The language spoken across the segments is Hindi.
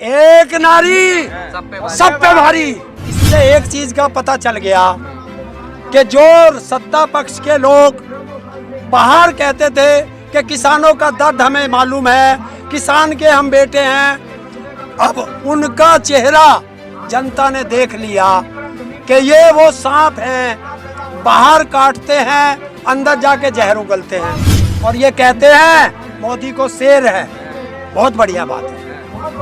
एक नारी सब पे भारी। इससे एक चीज का पता चल गया कि जो सत्ता पक्ष के लोग बाहर कहते थे कि किसानों का दर्द हमें मालूम है, किसान के हम बेटे हैं, अब उनका चेहरा जनता ने देख लिया कि ये वो सांप हैं, बाहर काटते हैं, अंदर जाके जहर उगलते हैं और ये कहते हैं मोदी को शेर है। बहुत बढ़िया बात है,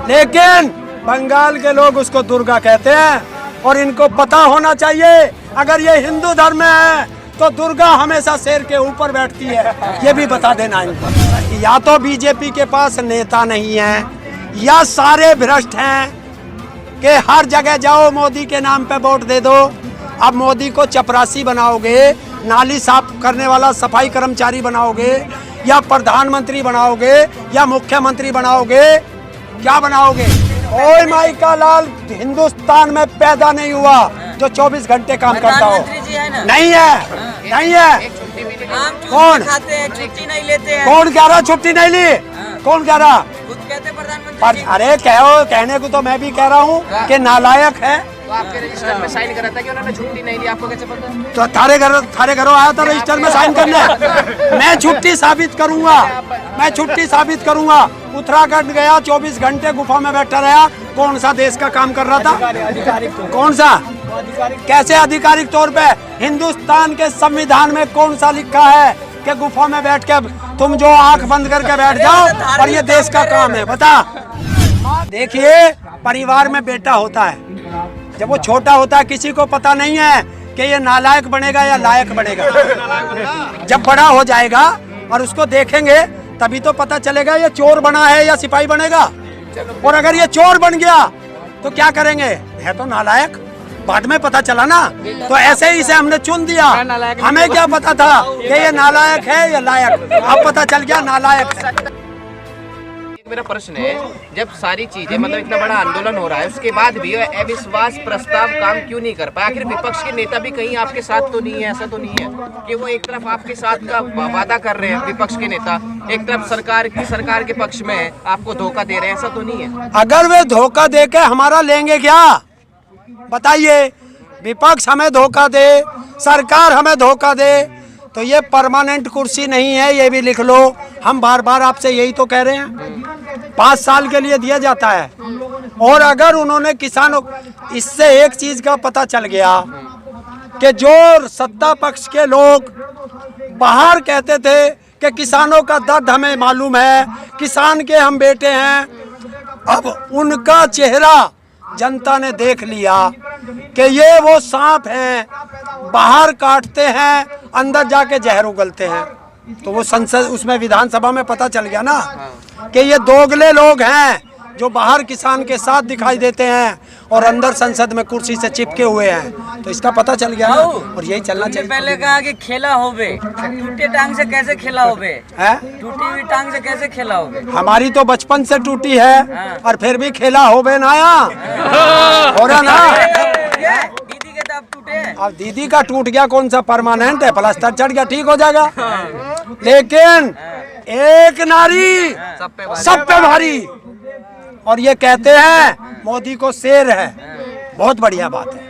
लेकिन बंगाल के लोग उसको दुर्गा कहते हैं और इनको पता होना चाहिए अगर ये हिंदू धर्म में है तो दुर्गा हमेशा शेर के ऊपर बैठती है, ये भी बता देना इनको। या तो बीजेपी के पास नेता नहीं है या सारे भ्रष्ट हैं कि हर जगह जाओ मोदी के नाम पे वोट दे दो। अब मोदी को चपरासी बनाओगे, नाली साफ करने वाला सफाई कर्मचारी बनाओगे या प्रधानमंत्री बनाओगे या मुख्यमंत्री बनाओगे, क्या बनाओगे? कोई माई का लाल हिंदुस्तान में पैदा नहीं हुआ जो 24 घंटे काम करता हो। नहीं है, नहीं है। कौन छुट्टी नहीं लेते हैं? कौन कह रहा छुट्टी नहीं ली? कौन कह रहा? कहते प्रधानमंत्री। अरे कहो, कहने को तो मैं भी कह रहा हूँ कि नालायक है। तो आपके रजिस्टर में साइन करा था कि उन्होंने छुट्टी नहीं ली, आपको कैसे पता? तो थारे घरों आया था रजिस्टर में साइन करने। मैं छुट्टी साबित करूंगा, मैं छुट्टी साबित करूंगा। उत्तराखंड गया, 24 घंटे गुफा में बैठा रहा। कौन सा देश का काम कर रहा था? कौन सा? कैसे आधिकारिक तौर पे? हिंदुस्तान के संविधान में कौन सा लिखा है कि गुफा में बैठ के तुम जो आंख बंद करके बैठ जाओ और ये देश का काम है? बता। देखिए, परिवार में बेटा होता है, जब वो छोटा होता है किसी को पता नहीं है कि ये नालायक बनेगा या लायक बनेगा। जब बड़ा हो जाएगा और उसको देखेंगे तभी तो पता चलेगा ये चोर बना है या सिपाही बनेगा। और अगर ये चोर बन गया तो क्या करेंगे? है तो नालायक, बाद में पता चला ना। तो ऐसे ही इसे हमने चुन दिया। हमें क्या पता था कि ये नालायक है या लायक? अब पता चल गया नालायक है। मेरा प्रश्न है, जब सारी चीजें मतलब इतना बड़ा आंदोलन हो रहा है उसके बाद भी अविश्वास प्रस्ताव काम क्यों नहीं कर पाया? आखिर विपक्ष के नेता भी कहीं आपके साथ तो नहीं है? ऐसा तो नहीं है कि वो एक तरफ आपके साथ का वादा कर रहे हैं विपक्ष के नेता, एक तरफ सरकार के पक्ष में आपको धोखा दे रहे हैं, ऐसा तो नहीं है? अगर वे धोखा दे के हमारा लेंगे क्या? बताइए। विपक्ष हमें धोखा दे, सरकार हमें धोखा दे तो ये परमानेंट कुर्सी नहीं है, ये भी लिख लो। हम बार बार आपसे यही तो कह रहे हैं, 5 साल के लिए दिया जाता है। और अगर उन्होंने किसानों, इससे एक चीज का पता चल गया कि जो सत्ता पक्ष के लोग बाहर कहते थे कि किसानों का दर्द हमें मालूम है, किसान के हम बेटे हैं, अब उनका चेहरा जनता ने देख लिया कि ये वो सांप हैं, बाहर काटते हैं, अंदर जाके जहर उगलते हैं। तो वो संसद, उसमें विधानसभा में पता चल गया ना कि ये दोगले लोग हैं जो बाहर किसान के साथ दिखाई देते हैं और अंदर संसद में कुर्सी से चिपके हुए हैं। तो इसका पता चल गया ना, और यही चलना चाहिए। पहले कहा कि खेला होबे, टूटे टांग से कैसे खेला होबे? टूटी हुई टांग से कैसे खेला होबे? हमारी तो बचपन से टूटी है और फिर भी खेला होबे ना हो रहा ना। दीदी के तो अब टूटे हैं। अब दीदी का टूट गया, कौन सा परमानेंट है? प्लास्टर चढ़ गया, ठीक हो जाएगा। लेकिन एक नारी सब पे भारी, और ये कहते हैं मोदी को शेर है। बहुत बढ़िया बात है,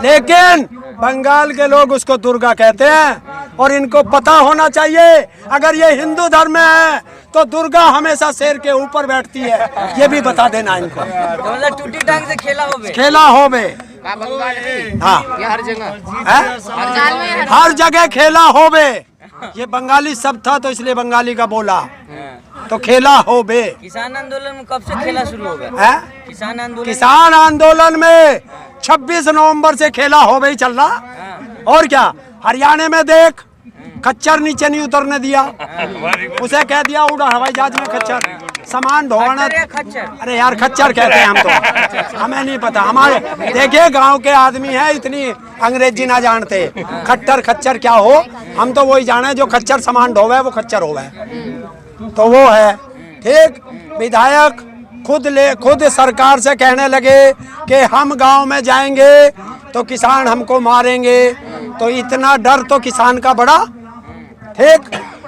लेकिन बंगाल के लोग उसको दुर्गा कहते हैं और इनको पता होना चाहिए अगर ये हिंदू धर्म में है तो दुर्गा हमेशा शेर के ऊपर बैठती है, ये भी बता देना इनको। तो मतलब टूटी टांग से खेला होबे? खेला होबे, हाँ, या हर जगह, हर जगह खेला होबे। ये बंगाली शब्द था तो इसलिए बंगाली का बोला, तो खेला होबे। किसान आंदोलन में कब से खेला शुरू होगा? किसान आंदोलन में 26 नवंबर से खेला होबे ही चल रहा। और क्या, हरियाणा में देख, खच्चर नीचे नहीं उतरने दिया, उसे कह दिया उड़ा हवाई जहाज में खच्चर, सामान ढोना। अरे यार खच्चर कहते हैं हम तो, हमें नहीं पता। हमारे देखिए गांव के आदमी हैं, इतनी अंग्रेजी ना जानते, खट्टर खच्चर क्या हो, हम तो वही जाने जो खच्चर सामान ढोवे वो खच्चर होवे, तो वो है। ठीक, विधायक खुद सरकार से कहने लगे कि हम गांव में जाएंगे तो किसान हमको मारेंगे, तो इतना डर तो किसान का बड़ा। ठीक,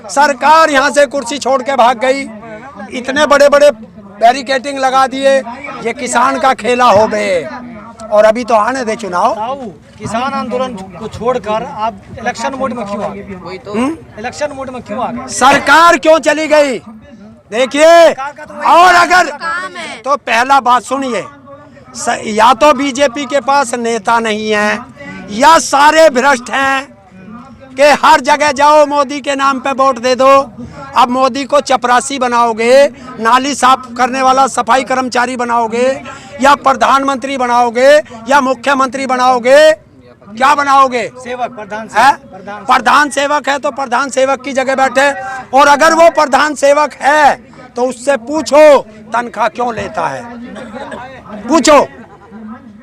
सरकार यहाँ से कुर्सी छोड़ के भाग गई, इतने बड़े बड़े बैरिकेटिंग लगा दिए, ये किसान का खेला हो बे। और अभी तो आने दे चुनाव। किसान आंदोलन को छोड़कर आप इलेक्शन मोड में क्यों आ गए? वही तो इलेक्शन मोड में क्यों आ गए? सरकार क्यों चली गई? देखिए, और अगर तो पहला बात सुनिए, या तो बीजेपी के पास नेता नहीं है या सारे भ्रष्ट हैं कि हर जगह जाओ मोदी के नाम पे वोट दे दो। अब मोदी को चपरासी बनाओगे, नाली साफ करने वाला सफाई कर्मचारी बनाओगे, या प्रधानमंत्री बनाओगे, या मुख्यमंत्री बनाओगे, क्या बनाओगे? सेवक, प्रधान है? सेवक, प्रधान सेवक है तो प्रधान सेवक की जगह बैठे। और अगर वो प्रधान सेवक है तो उससे पूछो तनख्वाह क्यों लेता है, पूछो।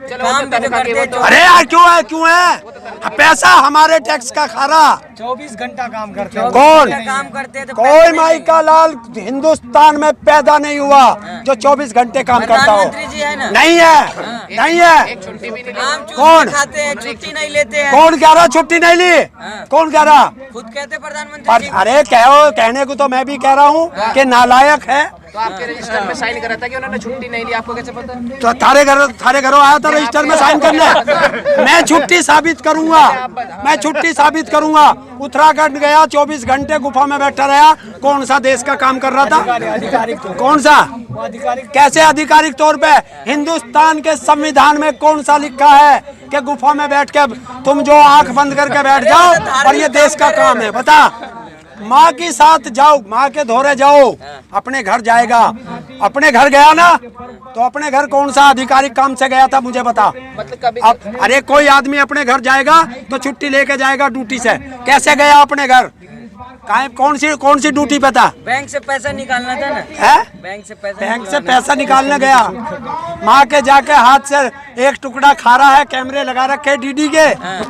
चलो वो तो तनख्वाह की वो तो अरे यार क्यों है पैसा हमारे टैक्स का खा रहा। 24 घंटा काम करते हैं। कौन? काम करते हैं तो कोई माई का लाल हिंदुस्तान में पैदा नहीं हुआ जो 24 घंटे काम करता हो। प्रधानमंत्री जी है ना? नहीं है, नहीं है। एक छुट्टी भी नहीं आम लेते। कौन? खाते हैं, छुट्टी नहीं लेते हैं। कौन कह रहा छुट्टी नहीं ली? कौन कह रहा? खुद कहते प्रधानमंत्री जी। अरे कहने को तो मैं भी कह रहा हूँ कि नालायक है। तो आपके रजिस्टर में साइन करा था कि उन्होंने छुट्टी नहीं ली, आपको कैसे पता? तो थारे घरों आया था रजिस्टर में साइन करने। मैं छुट्टी साबित करूंगा, मैं छुट्टी साबित करूंगा। उत्तराखंड गया, 24 घंटे गुफा में बैठा रहा। कौन सा देश का काम कर रहा था? आधिकारिक कौन सा? आधिकारिक कैसे आधिकारिक तौर पे? हिंदुस्तान के संविधान में कौन सा लिखा है कि गुफा में बैठ के तुम जो आंख बंद करके बैठ जाओ और ये देश का काम है? बता। माँ के साथ जाओ, माँ के धोरे जाओ, अपने घर जाएगा। अपने घर गया ना तो अपने घर कौन सा आधिकारिक काम से गया था मुझे बता। मतलब कभी अब अरे कोई आदमी अपने घर जाएगा तो छुट्टी लेके जाएगा ड्यूटी से। कैसे गया अपने घर? कौन सी ड्यूटी पे था? बैंक से पैसा निकालना था ना? है? बैंक से पैसा निकालने गया। माँ के जाके हाथ से एक टुकड़ा खा रहा है, कैमरे लगा रखे डीडी के,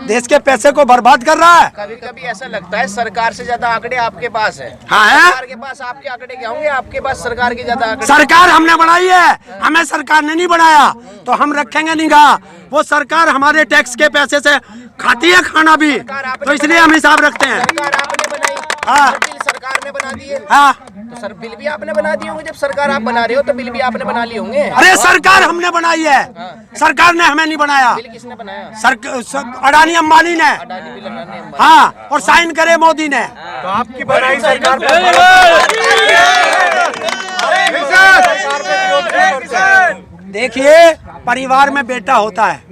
देश के पैसे को बर्बाद कर रहा है। कभी कभी ऐसा लगता है सरकार से ज्यादा आंकड़े आपके पास है। हाँ है? सरकार के पास आपके आंकड़े क्या होंगे? आपके पास सरकार के ज्यादा आंकड़े। सरकार हमने बनाई है, हमें सरकार ने नहीं बनाया तो हम रखेंगे निगाह। वो सरकार हमारे टैक्स के पैसे से खाती है खाना भी, तो इसलिए हम हिसाब रखते हैं। सरकार आपने बनाई, हाँ। बिल सरकार ने बना दिए। हाँ, तो सर बिल भी आपने बना दिए होंगे। जब सरकार आप बना रहे हो तो बिल भी आपने बना लिए होंगे। अरे सरकार हमने बनाई है, सरकार ने हमें नहीं बनाया। बिल किसने बनाया? अडानी अंबानी ने। अडानी बिल बनाने हैं। हाँ, और साइन करे मोदी ने। तो आपकी बनाई सरकार देखिए, परिवार में बेटा होता है,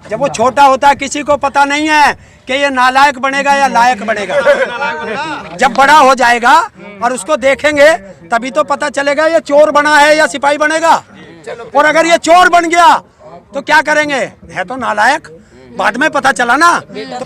जब वो छोटा होता है किसी को पता नहीं है कि ये नालायक बनेगा या लायक बनेगा। जब बड़ा हो जाएगा और उसको देखेंगे तभी तो पता चलेगा ये चोर बना है या सिपाही बनेगा। और अगर ये चोर बन गया तो क्या करेंगे? है तो नालायक, बाद में पता चला ना। तो